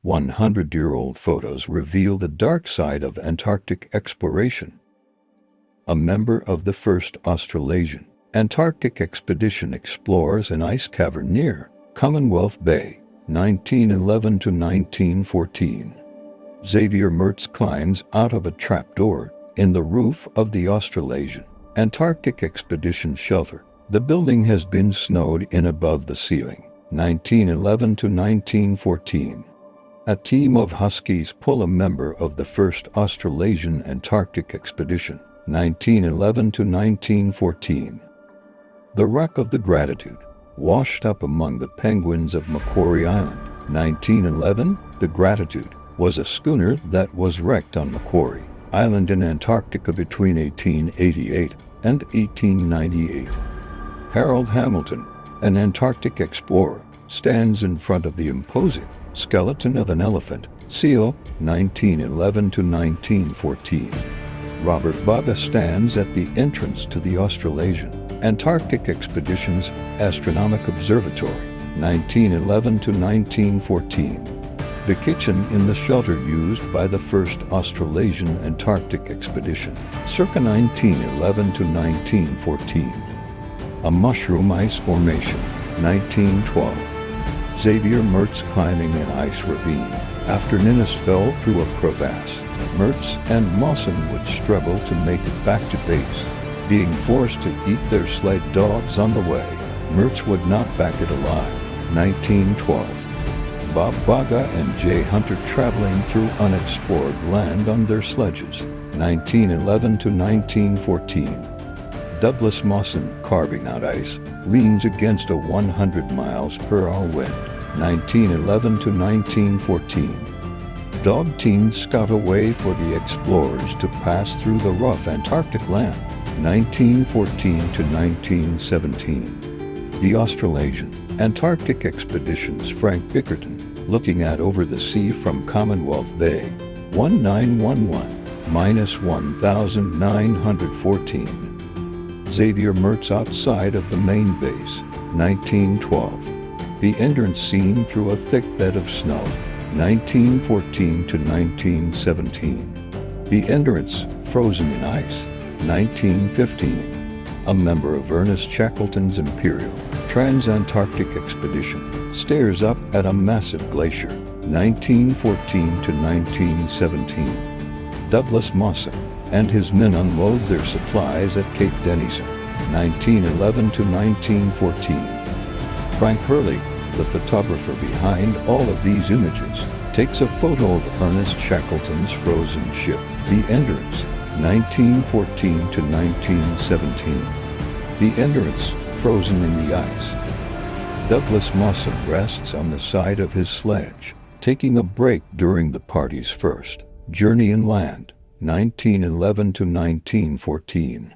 100-year-old photos reveal the dark side of Antarctic exploration. A member of the first Australasian Antarctic expedition explores an ice cavern near Commonwealth Bay, 1911 to 1914. Xavier Mertz climbs out of a trapdoor in the roof of the Australasian Antarctic expedition shelter. The building has been snowed in above the ceiling, 1911 to 1914. A team of Huskies pull a member of the first Australasian Antarctic expedition, 1911 to 1914. The wreck of the Gratitude washed up among the penguins of Macquarie Island, 1911. The Gratitude was a schooner that was wrecked on Macquarie Island in Antarctica between 1888 and 1898. Harold Hamilton, an Antarctic explorer, stands in front of the imposing skeleton of an elephant seal, 1911 to 1914. Robert Baga stands at the entrance to the Australasian Antarctic Expedition's Astronomic Observatory, 1911 to 1914. The kitchen in the shelter used by the first Australasian Antarctic Expedition, circa 1911 to 1914. A mushroom ice formation, 1912. Xavier Mertz climbing an ice ravine. After Ninnis fell through a crevasse, Mertz and Mawson would struggle to make it back to base. Being forced to eat their sled dogs on the way, Mertz would not back it alive, 1912. Bob Baga and Jay Hunter traveling through unexplored land on their sledges, 1911 to 1914. Douglas Mawson carving out ice, leans against a 100 miles per hour wind, 1911 to 1914. Dog teams scout a way for the explorers to pass through the rough Antarctic land, 1914 to 1917. The Australasian Antarctic Expedition's Frank Bickerton, looking at over the sea from Commonwealth Bay, 1911-1914. Xavier Mertz outside of the main base, 1912. The entrance seen through a thick bed of snow, 1914 to 1917. The entrance frozen in ice, 1915. A member of Ernest Shackleton's Imperial Trans-Antarctic Expedition stares up at a massive glacier, 1914 to 1917. Douglas Mawson and his men unload their supplies at Cape Denison, 1911 to 1914. Frank Hurley, the photographer behind all of these images, takes a photo of Ernest Shackleton's frozen ship, the Endurance, 1914 to 1917. The Endurance, frozen in the ice. Douglas Mawson rests on the side of his sledge, taking a break during the party's first journey inland, 1911 to 1914.